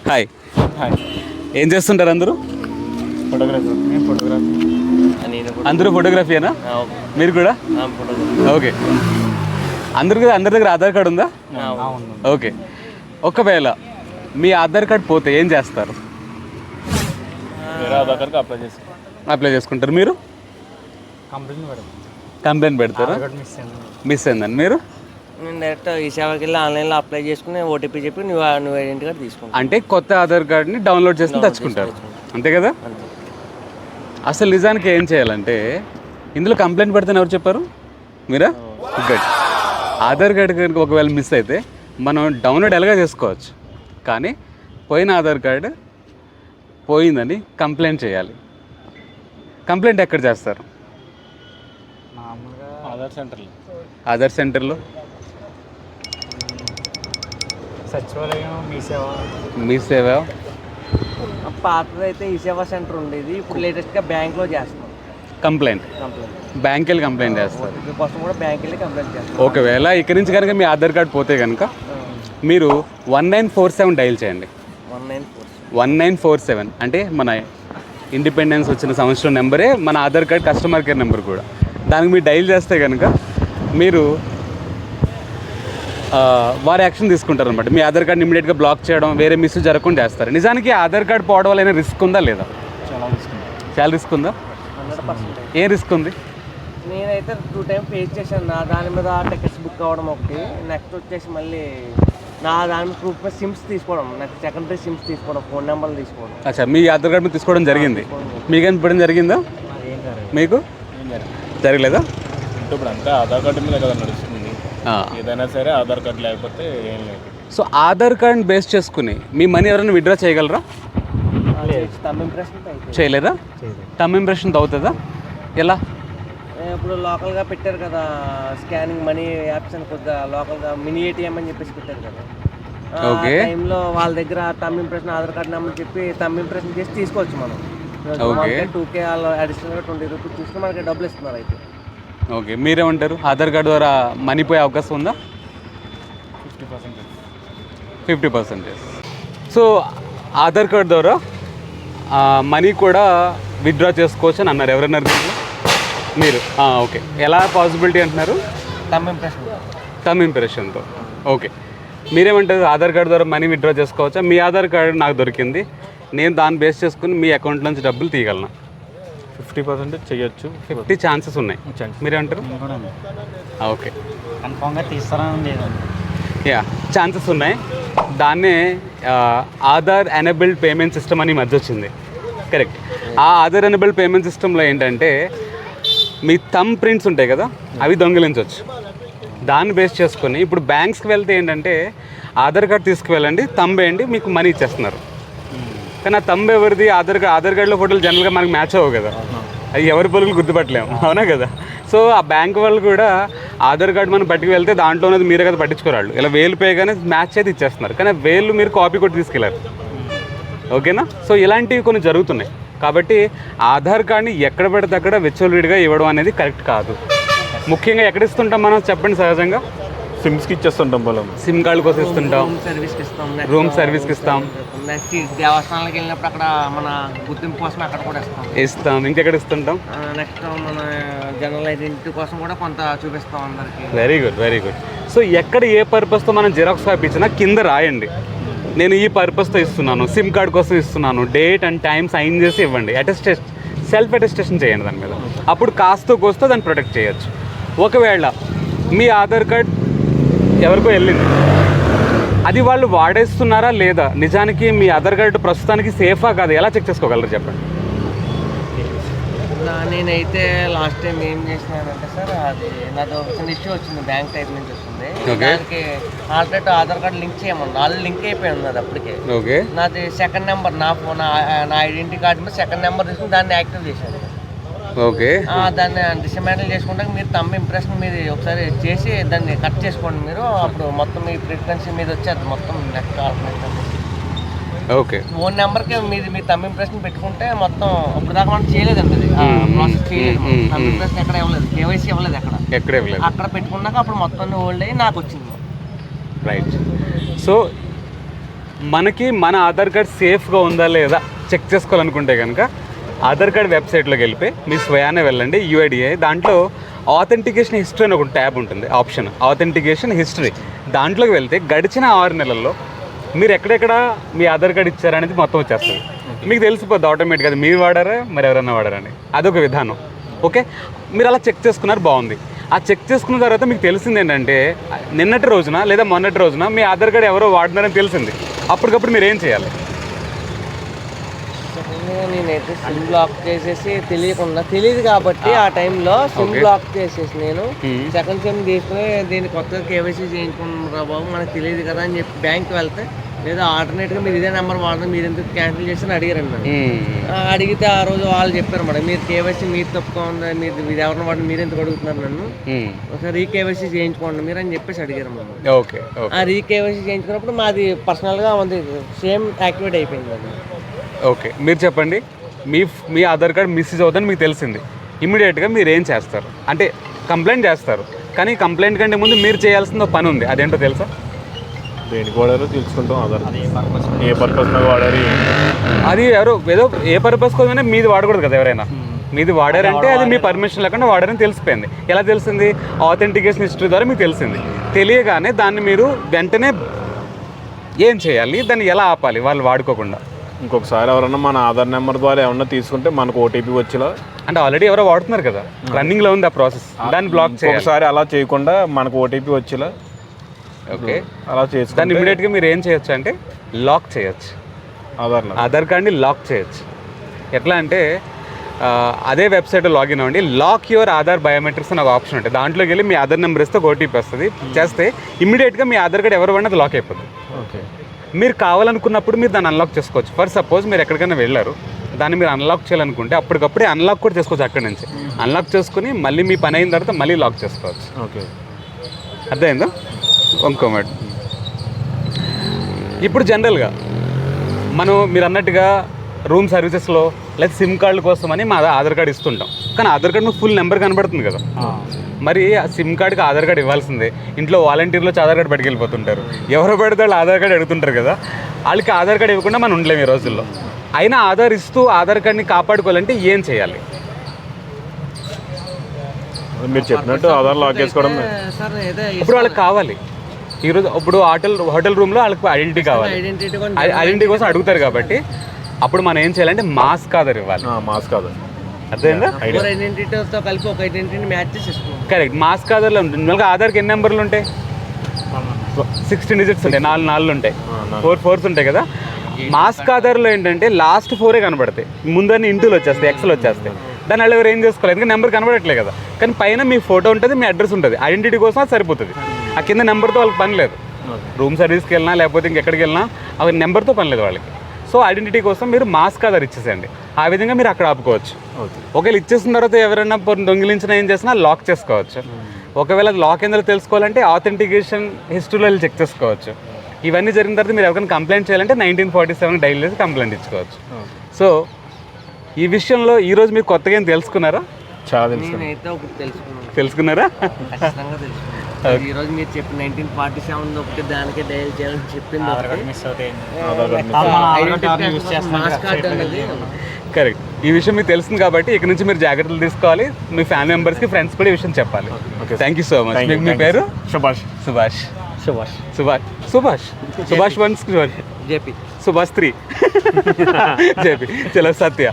Hi. ఏం చేస్తుంటారు అందరూ? అందరూ ఫోటోగ్రఫీనా? మీరు కూడా? ఓకే. అందరి దగ్గర ఆధార్ కార్డు ఉందా? ఓకే. ఒకవేళ మీ ఆధార్ కార్డు పోతే ఏం చేస్తారు? అప్లై చేసుకుంటారు. మీరు కంప్లైంట్ పెడతారా? మిస్ అయిందని మీరు నేను డైరెక్ట్ ఈ సేవకి వెళ్ళి ఆన్లైన్లో అప్లై చేసుకుని ఓటీపీ చెప్పి నువ్వు ఐడెంటిటీ కార్డు తీసుకుంటాను. అంటే కొత్త ఆధార్ కార్డుని డౌన్లోడ్ చేసుకుని తెచ్చుకుంటారు, అంతే కదా? అసలు నిజానికి ఏం చేయాలంటే ఇందులో కంప్లైంట్ పెడతాను ఎవరు చెప్పారు? మీరా? గుడ్. ఆధార్ కార్డు కనుక ఒకవేళ మిస్ అయితే మనం డౌన్లోడ్ ఎలాగా చేసుకోవచ్చు, కానీ పోయిన ఆధార్ కార్డు పోయిందని కంప్లైంట్ చేయాలి. కంప్లైంట్ ఎక్కడ చేస్తారు? ఆధార్ సెంటర్లో, సచివాలయం, మీ సేవ. పాతదైతే ఈ సేవా సెంటర్ ఉండేది, ఇప్పుడు లేటెస్ట్గా బ్యాంక్లో చేస్తాం కంప్లైంట్. బ్యాంక్ వెళ్ళి కంప్లైంట్ చేస్తారు. కోసం కూడా బ్యాంక్ వెళ్ళి కంప్లైంట్ చేస్తాం. ఒకవేళ ఇక్కడి నుంచి కనుక మీ ఆధార్ కార్డు పోతే కనుక మీరు 1947 డైల్ చేయండి. 1947 అంటే మన ఇండిపెండెన్స్ వచ్చిన సంవత్సరం నెంబరే మన Aadhaar card customer care number కూడా. దానికి మీరు డైల్ చేస్తే కనుక మీరు వారు యాక్షన్ తీసుకుంటారు అనమాట. మీ ఆధార్ కార్డ్ని ఇమీడియట్గా బ్లాక్ చేయడం, వేరే మిస్ జరగకుండా చేస్తారు. నిజానికి ఆధార్ కార్డ్ పోవడం వల్ల రిస్క్ ఉందా లేదా? చాలా రిస్క్ ఉందా? 100%. ఏం రిస్క్ ఉంది? నేనైతే 2 టైమ్స్ ఫేస్ చేశాను. నా దాని మీద టికెట్స్ బుక్ అవ్వడం ఒకటి, నెక్స్ట్ వచ్చేసి మళ్ళీ నా దాని మీద ప్రూఫ్ సిమ్స్ తీసుకోవడం, నెక్స్ట్ సెకండరీ సిమ్స్ తీసుకోవడం, ఫోన్ నెంబర్లు తీసుకోవడం. అచ్చా, మీ ఆధార్ కార్డు మీద తీసుకోవడం జరిగింది. మీకేం ఇవ్వడం జరిగిందా? మీకు జరగలేదా? ఇప్పుడు అంతా ఆధార్ కార్డు మీద కదా నడుస్తుంది, ఏదైనా సరే ఆధార్ కార్డు లేకపోతే ఏం లేదు. సో ఆధార్ కార్డ్ని బేస్ చేసుకుని మీ మనీ ఎవరైనా విత్డ్రా చేయగలరా? థంబ్ ఇంప్రెషన్ చేయలేదా? థంబ్ ఇంప్రెషన్ అవుతుందా? ఎలా? ఇప్పుడు లోకల్గా పెట్టారు కదా స్కానింగ్ మనీ యాప్స్ అని, కొద్దిగా లోకల్గా మినీ ఏటీఎం అని చెప్పేసి పెట్టారు కదా. ఓకే. టైంలో వాళ్ళ దగ్గర thumb impression, Aadhaar card number చెప్పి థంబ్ ఇంప్రెషన్ చేసి తీసుకోవచ్చు మనం. ఓకే. 2K అడిషనల్గా 20 రూపీస్ తీసుకుని మనకి డబ్బులు ఇస్తున్నారు అయితే. ఓకే, మీరేమంటారు? ఆధార్ కార్డు ద్వారా మనీ పోయే అవకాశం ఉందా? 50%. సో ఆధార్ కార్డు ద్వారా మనీ కూడా విత్డ్రా చేసుకోవచ్చు అని అన్నారు. ఎవరన్నారు దీంట్లో? మీరు. ఓకే. ఎలా పాసిబిలిటీ అంటున్నారు? థంబ్ ఇంప్రెషన్తో. ఓకే, మీరేమంటారు? ఆధార్ కార్డు ద్వారా మనీ విత్డ్రా చేసుకోవచ్చా? మీ ఆధార్ కార్డు నాకు దొరికింది, నేను దాన్ని బేస్ చేసుకుని మీ అకౌంట్ నుంచి డబ్బులు తీయగలను. 50% చేయొచ్చు. 50 ఛాన్సెస్ ఉన్నాయి. మీరేమంటారు? ఓకే, కన్ఫామ్గా తీస్తారని లేదు. యా, ఛాన్సెస్ ఉన్నాయి. దాన్నే ఆధార్ ఎనేబుల్డ్ పేమెంట్ సిస్టమ్ అని మధ్య వచ్చింది. కరెక్ట్. ఆ ఆధార్ ఎనేబుల్డ్ పేమెంట్ సిస్టంలో ఏంటంటే మీ థంబ్ ప్రింట్స్ ఉంటాయి కదా, అవి దొంగిలించవచ్చు. దాన్ని బేస్ చేసుకొని ఇప్పుడు బ్యాంక్స్కి వెళ్తే ఏంటంటే ఆధార్ కార్డ్ తీసుకువెళ్ళండి, థంబ్ వేయండి, మీకు మనీ ఇచ్చేస్తున్నారు. కానీ ఆ థంబ్ ఎవరిది? ఆధార్ కార్డులో ఫోటోలు జనరల్గా మనకు మ్యాచ్ అవ్వవు కదా, అది ఎవరి పొలుగులు గుర్తుపట్టలేము, అవునా కదా? సో ఆ బ్యాంక్ వాళ్ళు కూడా ఆధార్ కార్డు మనం పట్టుకు వెళ్తే దాంట్లో ఉన్నది మీరే కదా పట్టించుకోరాళ్ళు, ఇలా వేలు పేగానే మ్యాచ్ అయితే ఇచ్చేస్తున్నారు. కానీ వేలు మీరు కాపీ కొట్టి తీసుకెళ్ళారు. ఓకేనా? సో ఇలాంటివి కొన్ని జరుగుతున్నాయి. కాబట్టి ఆధార్ కార్డ్ని ఎక్కడ పడితే అక్కడ విచ్చలవిడిగా ఇవ్వడం అనేది కరెక్ట్ కాదు. ముఖ్యంగా ఎక్కడ ఇస్తుంటాం మనం చెప్పండి? సహజంగా సిమ్స్కి ఇచ్చేస్తుంటాం, పొలం సిమ్ కార్డు కోసం ఇస్తుంటాం, రూమ్ సర్వీస్కి ఇస్తాం, నెక్స్ట్ దేవస్థానాలకు వెళ్ళినప్పుడు అక్కడ మన గుర్తింపు కోసం అక్కడ కూడా ఇస్తాం. ఇంకెక్కడ ఇస్తుంటాం? నెక్స్ట్ మన జనరల్ ఐడెంటిటీ కోసం కూడా కొంత చూపిస్తాం అందరికి. Very good, very good. So ఎక్కడ ఏ పర్పస్తో మనం జిరాక్స్ కాపీ ఇచ్చినా కింద రాయండి, నేను ఈ పర్పస్తో ఇస్తున్నాను, సిమ్ కార్డ్ కోసం ఇస్తున్నాను, డేట్ అండ్ టైం సైన్ చేసి ఇవ్వండి. సెల్ఫ్ అటెస్టేషన్ చేయండి దాని మీద. అప్పుడు కాస్తో కోస్తో దాన్ని ప్రొటెక్ట్ చేయొచ్చు. ఒకవేళ మీ ఆధార్ కార్డ్ ఎవరికో వెళ్ళింది, అది వాళ్ళు వాడేస్తున్నారా లేదా, నిజానికి మీ ఆధార్ కార్డు ప్రస్తుతానికి సేఫా కాదు, ఎలా చెక్ చేసుకోగలరు చెప్పండి? నేనైతే లాస్ట్ టైం ఏం చేసినానంటే సార్, అది నాతో చిన్న ఇష్యూ వచ్చింది, బ్యాంక్ టైప్ నుంచి వస్తుంది. దానికి ఆల్రెడీ ఆధార్ కార్డు లింక్ చేయమన్నా, వాళ్ళు లింక్ అయిపోయి ఉన్నది అప్పటికే. ఓకే. నాది సెకండ్ నెంబర్, నా ఐడెంటిటీ కార్డు మీద సెకండ్ నెంబర్ తీసుకుని దాన్ని యాక్టివ్ చేశాను. ఓకే. దాన్ని డిసమాంటిల్ చేసుకుంటే మీరు థంబ్ ఇంప్రెషన్ మీరు ఒకసారి చేసి దాన్ని కట్ చేసుకోండి మీరు, అప్పుడు మొత్తం మీ ఫ్రీక్వెన్సీ మీద వచ్చేది మొత్తం నెక్స్ట్ ఆల్టర్నేటివ్. ఓకే. ఫోన్ నెంబర్కి మీ థంబ్ ఇంప్రెషన్ పెట్టుకుంటే మొత్తం ఇప్పుడు దాకా మనం చేయలేదండి, అది ప్రాసెస్ చేయలేదు. థంబ్ ఇంప్రెషన్ ఎక్కడ ఇవ్వలేదు, కేవైసీ ఇవ్వలేదు ఎక్కడ ఇవ్వలేదు. అక్కడ పెట్టుకున్నాక అప్పుడు మొత్తం హోల్డ్ అయ్యి నాకు వచ్చింది. రైట్. సో మనకి మన ఆధార్ కార్డ్ సేఫ్గా ఉందా లేదా చెక్ చేసుకోవాలనుకుంటే కనుక ఆధార్ కార్డ్ వెబ్సైట్లోకి వెళ్ళిపోయి మీ స్వయానే వెళ్ళండి, యూఐడిఐ. దాంట్లో ఆథెంటికేషన్ హిస్టరీ అని ఒక ట్యాబ్ ఉంటుంది, ఆప్షన్ ఆథెంటికేషన్ హిస్టరీ. దాంట్లోకి వెళ్తే గడిచిన 6 నెలల్లో మీరు ఎక్కడెక్కడ మీ ఆధార్ కార్డ్ ఇచ్చారనేది మొత్తం వచ్చేస్తుంది. మీకు తెలిసిపోద్ది ఆటోమేటిక్గా అది మీరు వాడారా మరి ఎవరన్నా వాడారని. అదొక విధానం. ఓకే, మీరు అలా చెక్ చేసుకున్నారు, బాగుంది. ఆ చెక్ చేసుకున్న తర్వాత మీకు తెలిసింది ఏంటంటే నిన్నటి రోజున లేదా మొన్నటి రోజున మీ ఆధార్ కార్డ్ ఎవరో వాడినారని తెలిసింది. అప్పటికప్పుడు మీరు ఏం చేయాలి? నేనైతే సిమ్ బ్లాక్ చేసేసి తెలియదు కాబట్టి ఆ టైంలో సిమ్ బ్లాక్ చేసేసి నేను సెకండ్ సిమ్ తీసుకుని దీన్ని కొత్తగా కేవైసీ చేయించుకున్నారా బాబు మనకు తెలియదు కదా అని చెప్పి బ్యాంక్కి వెళ్తే లేదా ఆల్టర్నేట్గా మీరు ఇదే నెంబర్ వాడడం మీరు ఎందుకు క్యాన్సిల్ చేసి అడిగారండి నన్ను. అడిగితే ఆ రోజు వాళ్ళు చెప్పారు మేడం మీరు కేవైసీ మీరు తప్పుగా ఉంది, మీరు ఎవరిని వాడిని మీరు ఎందుకు అడుగుతున్నారు నన్ను, ఒకసారి రీకేవైసీ చేయించుకోండి మీరు అని చెప్పేసి అడిగారు మేడం. ఓకే, ఆ రీకేవైసీ చేయించుకున్నప్పుడు మాది పర్సనల్గా ఉంది సేమ్ యాక్టివేట్ అయిపోయింది అది. ఓకే, మీరు చెప్పండి. మీ ఆధార్ కార్డ్ మిస్యూజ్ అవుతుందని మీకు తెలిసింది, ఇమీడియట్గా మీరు ఏం చేస్తారు? అంటే కంప్లైంట్ చేస్తారు, కానీ కంప్లైంట్ కంటే ముందు మీరు చేయాల్సిన పని ఉంది. అదేంటో తెలుసా? దేనికి వాడారో తెలుసుకుంటాం, ఆధార్ ఏ పర్పస్ మీద వాడారు. అది ఎవరో ఏదో ఏ పర్పస్ కోసమైనా మీది వాడకూడదు కదా. ఎవరైనా మీది వాడారంటే అది మీ పర్మిషన్ లేకుండా వాడారని తెలిసిపోయింది. ఎలా తెలిసింది? ఆథెంటికేషన్ హిస్టరీ ద్వారా మీకు తెలిసింది. తెలియగానే దాన్ని మీరు వెంటనే ఏం చేయాలి, దాన్ని ఎలా ఆపాలి వాళ్ళు వాడుకోకుండా? ఇంకొకసారి ఎవరన్నా మన ఆధార్ నెంబర్ ద్వారా ఏమన్నా తీసుకుంటే మనకు ఓటీపీ వచ్చేలా, అంటే ఆల్రెడీ ఎవరో వాడుతున్నారు కదా, రన్నింగ్లో ఉంది ఆ ప్రాసెస్, దాన్ని బ్లాక్ చేయాలి. ఒకసారి అలా చేయకుండా మనకు ఓటీపీ వచ్చేలా. ఓకే, అలా చేసి దాన్ని ఇమీడియట్గా మీరు ఏం చేయొచ్చు అంటే లాక్ చేయొచ్చు. ఆధార్ కార్డ్ని లాక్ చేయొచ్చు. ఎట్లా అంటే అదే వెబ్సైట్లో లాగిన్ అవ్వండి, లాక్ యువర్ ఆధార్ బయోమెట్రిక్స్ అని ఒక ఆప్షన్ ఉంటుంది. దాంట్లోకి వెళ్ళి మీ ఆధార్ నెంబర్ ఇస్తే ఓటీపీ వస్తుంది. చేస్తే ఇమీడియట్గా మీ ఆధార్ కార్డ్ ఎవరు పడినా అది లాక్ అయిపోతుంది. ఓకే, మీరు కావాలనుకున్నప్పుడు మీరు దాన్ని అన్లాక్ చేసుకోవచ్చు. ఫర్ సపోజ్ మీరు ఎక్కడికైనా వెళ్ళారు, దాన్ని మీరు అన్లాక్ చేయాలనుకుంటే అప్పటికప్పుడే అన్లాక్ కూడా చేసుకోవచ్చు. అక్కడి నుంచి అన్లాక్ చేసుకుని మళ్ళీ మీ పని అయిన తర్వాత మళ్ళీ లాక్ చేసుకోవచ్చు. ఓకే, అర్థమైందా? ఇంకో మాట, ఇప్పుడు జనరల్గా మీరు అన్నట్టుగా రూమ్ సర్వీసెస్లో లేదా సిమ్ కార్డుల కోసం అని మా ఆధార్ కార్డు ఇస్తుంటాం. కానీ ఆధార్ కార్డు మీకు ఫుల్ నెంబర్ కనబడుతుంది కదా, మరి ఆ సిమ్ కార్డుకి ఆధార్ కార్డు ఇవ్వాల్సిందే. ఇంట్లో వాలంటీర్లో ఆధార్ కార్డు పట్టుకెళ్ళిపోతుంటారు, ఎవరు పడితే వాళ్ళు ఆధార్ కార్డు అడుగుతుంటారు కదా. వాళ్ళకి ఆధార్ కార్డు ఇవ్వకుండా మనం ఉండలేము ఈ రోజుల్లో. అయినా ఆధార్ ఇస్తూ ఆధార్ కార్డుని కాపాడుకోవాలంటే ఏం చేయాలి? మీరు చెప్పినట్టు ఆధార్ లాక్ చేసుకోవడం. ఇప్పుడు వాళ్ళకి కావాలి, ఈరోజు ఇప్పుడు హోటల్ రూమ్లో వాళ్ళకి ఐడెంటిటీ కావాలి, ఐడెంటిటీ కోసం అడుగుతారు. కాబట్టి అప్పుడు మనం ఏం చేయాలంటే మాస్క్ ఆధార్ ఇవ్వాలి. మాస్క్ ఆధార్ అర్థమైందా? ఐడెంటిటీతో కలిపి ఒక ఐడెంటిటీని మ్యాచ్ చేసేసుకోవాలి. కరెక్ట్, మాస్క్ ఆధార్లో ఉంటుంది. మళ్ళీ ఆధార్కి ఎన్ని నెంబర్లు ఉంటాయి? 16 డిజిట్స్ ఉంటాయి, 4 4 ఉంటాయి, 4 4s ఉంటాయి కదా. మాస్క్ ఆధార్లో ఏంటంటే లాస్ట్ 4 కనబడతాయి, ముందన్నీ ఇంటూలు వచ్చేస్తాయి, ఎక్స్లు వచ్చేస్తాయి. దాన్ని వాళ్ళు ఎవరు ఏం చేసుకోవాలి, ఎందుకంటే నెంబర్ కనబడట్లేదు కదా. కానీ పైన మీ ఫోటో ఉంటుంది, మీ అడ్రస్ ఉంటుంది, ఐడెంటిటీ కోసం అది సరిపోతుంది. ఆ కింద నెంబర్తో వాళ్ళకి పని లేదు. రూమ్ సర్వీస్కి వెళ్ళినా లేకపోతే ఇంకెక్కడికి వెళ్ళినా అవి నెంబర్తో పని లేదు వాళ్ళకి. సో ఐడెంటిటీ కోసం మీరు మాస్క్ ఆధార్ ఇచ్చేసేయండి. ఆ విధంగా మీరు అక్కడ ఆపుకోవచ్చు. ఒకవేళ ఇచ్చేసిన తర్వాత ఎవరైనా దొంగిలించినా ఏం చేసినా లాక్ చేసుకోవచ్చు. ఒకవేళ లాక్ ఎందులో తెలుసుకోవాలంటే ఆథెంటికేషన్ హిస్టరీలో వెళ్ళి చెక్ చేసుకోవచ్చు. ఇవన్నీ జరిగిన తర్వాత మీరు ఎవరికైనా కంప్లైంట్ చేయాలంటే 1947 డైల్ చేసి కంప్లైంట్ ఇచ్చుకోవచ్చు. సో ఈ విషయంలో ఈరోజు మీరు కొత్తగా ఏం తెలుసుకున్నారా? చాలా తెలుసుకున్నారా? ఈరోజు మీరు చెప్పిన 1947 ఒకటి దానికే డైల్ చేయాలని చెప్పింది. కరెక్ట్, ఈ విషయం మీకు తెలిసింది కాబట్టి ఇక నుంచి మీరు జాగ్రత్తలు తీసుకోవాలి. మీ ఫ్యామిలీ మెంబర్స్కి, ఫ్రెండ్స్ కూడా ఈ విషయం చెప్పాలి. Thank you so much. మీ పేరు? సుభాష్. Subhash Subhash Subhash Subhash Subhash 1 JP Subhash 3 JP. చలో సత్య.